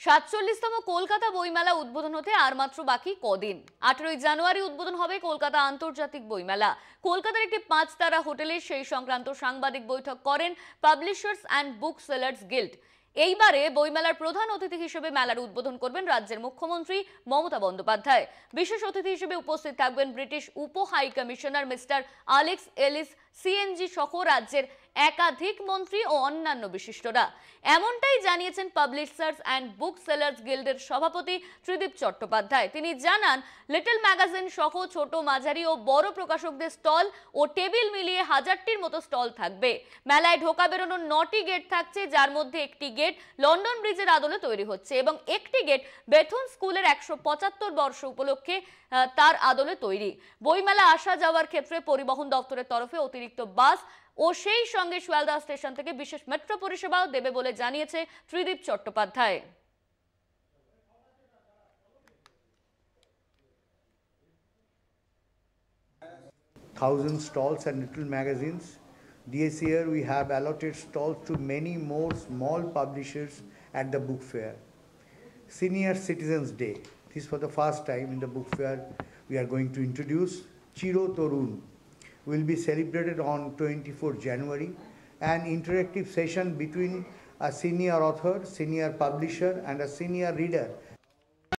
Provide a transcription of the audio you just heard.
47তম কলকাতা বইমেলা উদ্বোধন হতে আর মাত্র বাকি কদিন। 18ই জানুয়ারি উদ্বোধন হবে কলকাতা আন্তর্জাতিক বইমেলা। কলকাতার একটি 5 তারা হোটেলে সেই সংক্রান্ত সাংবাদিক বৈঠক করেন publishers and book sellers guild. এইবারে বইমেলার প্রধান অতিথি হিসেবে মেলার উদ্বোধন করবেন রাজ্যের মুখ্যমন্ত্রী মমতা বন্দ্যোপাধ্যায়। বিশেষ অতিথি হিসেবে উপস্থিত থাকবেন ব্রিটিশ উপ high commissioner mister Alex Ellis CNG সহ রাজ্যের একাধিক মন্ত্রী ও অন্যান্য বিশিষ্টরা। এমনটাই জানিয়েছেন পাবলিশার্স অ্যান্ড বুক সেলার্স গিল্ডের সভাপতি ত্রিদীপ চট্টোপাধ্যায়। তিনি জানান, লিটল ম্যাগাজিন সহ ছোট, মাঝারি ও বড় প্রকাশকদের স্টল ও টেবিল মিলিয়ে 1000টির মতো স্টল থাকবে। মেলায় ঢোকা বেরোনোর 9টি গেট থাকছে, যার মধ্যে একটি গেট লন্ডন ব্রিজের আদলে তৈরি হচ্ছে এবং একটি গেট বেথুন স্কুলের 175 বর্ষ উপলক্ষে তার আদলে তৈরি। বইমেলা আসা যাওয়ার ক্ষেত্রে পরিবহন দপ্তরের তরফে অতিরিক্ত বাস ও সেই সঙ্গে শিয়ালদহ স্টেশন থেকে বিশেষ মেট্রো পরিষেবাও দেবে বলে জানিয়েছে Tridip Chattopadhyay. Thousand stalls and little magazines. This year we have allotted stalls to many more small publishers at the book fair. Senior Citizens Day. This for the first time in the book fair we are going to introduce Chiro Torun. Will be celebrated on 24 January. An interactive session between a senior author, senior publisher and a senior reader